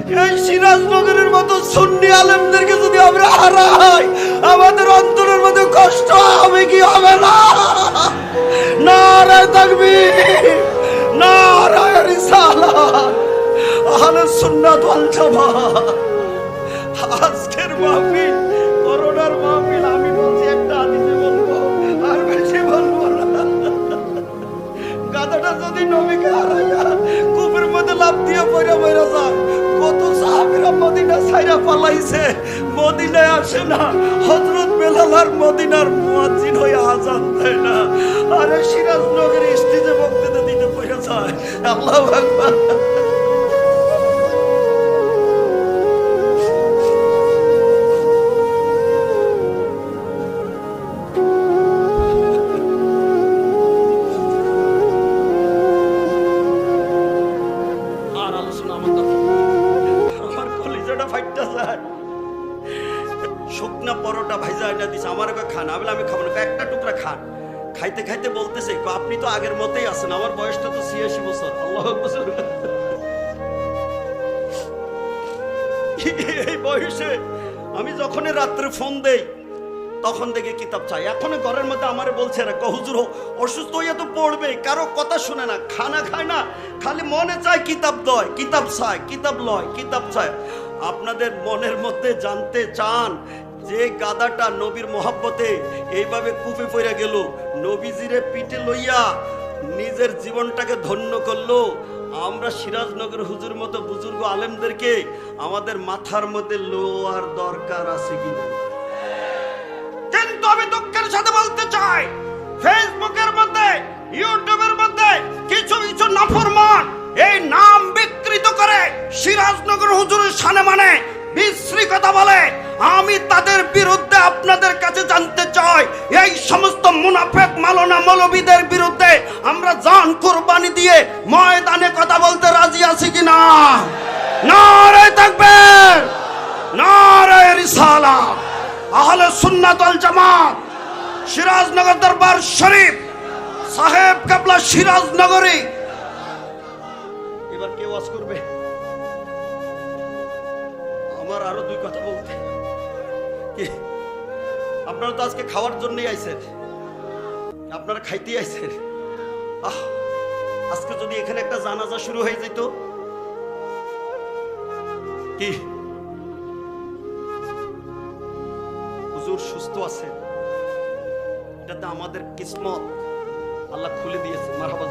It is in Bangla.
এই সিরাজনগরের মতো সুন্নি আলেমদেরকে যদি আমরা হারাই, আমাদের অন্তরের মধ্যে কষ্ট হবে কি হবে না? নারায়ে তাকবীর, নারায়ে রিসালাত, আহলে সুন্নাত ওয়াল জামাত। আজকের মাহফিল করোনার মাহফিল। আমি বলছি একটা হাদিসে বলবো, আর বেশি বলবো না। গাধাটা যদি নবীকে হারাইয়া কূপের মধ্যে লাফ দিয়ে পড়ে মরে যায়, কত সাহাবীরা মদিনা ছাইরা পালাইছে, মদিনায় আসে না। হযরত বেলাল আর মদিনার মুয়াজ্জিন হয়ে আযান দেয় না, আরে সিরাজনগরের স্টেজে বক্তৃতা দিতে পড়ে যায়। আল্লাহু আকবার। শুকনা পরোটা ভাইজা এটা দিছে, আমার খান। আমি আমি খাবো না, একটা টুকরা খান। খাইতে খাইতে বলতেছে, আপনি তো আগের মতেই আছেন, আমার বয়সটা তো 86 বছর। আল্লাহু আকবার। এই বয়সে আমি যখন রাত্রে ফোন দেই তখন দেখে কিতাব চাই। এখন ঘরের মধ্যে আমারে বলছে না, হুজুর অসুস্থ হইয়া তো পড়বে, কারো কথা শুনে না, খানা খায় না, খালি মনে চায় কিতাব দয়, কিতাব চায়, কিতাব লয়, কিতাব চায়। আপনাদের মনের মধ্যে জানতে চান যে গাদাটা নবীর মহব্বতে এইভাবে কূপে পড়ে গেল, নবীজিরে পিঠে লইয়া নিজের জীবনটাকে ধন্য করলো, আমরা সিরাজনগর হুজুর মতো বুজুর্গ আলেমদেরকে আমাদের মাথার মধ্যে লোয়ার দরকার আছে কিনা? কিন্তু আমি দুঃখের সাথে বলতে চাই, ফেসবুকের মধ্যে, ইউটিউবের মধ্যে কিছু কিছু নাফরমান এই নাম বিকৃত করে সিরাজনগর হুজুরের শানে মানে বিশ্রী কথা বলে। আমি তাদের বিরুদ্ধে আপনাদের কাছে জানতে চাই, এই সমস্ত মুনাফিক মাওলানা মৌলবীদের বিরুদ্ধে আমরা জান কুরবানি দিয়ে ময়দানে কথা বলতে রাজি আছি কিনা? নারায়ে তাকবীর, নারায়ে রিসালাত, আহলে সুন্নাত ওয়াল জামাত, সিরাজনগর দরবার শরীফ, সাহেব কাবলা সিরাজনগরী। এবার কে ওয়াজ করবে? আমার আরো দুই কথা বলতে। কি আপনারা তো আজকে খাওয়ার জন্যই আইছেন, আপনারা খাইতেই আইছেন। আজকে যদি এখানে একটা জানাজা শুরু হয়ে যেত, কি হুজুর সুস্থ আছে, এটাতে আমাদের কিসমত আল্লাহ খুলে দিয়েছে। মারহাবা।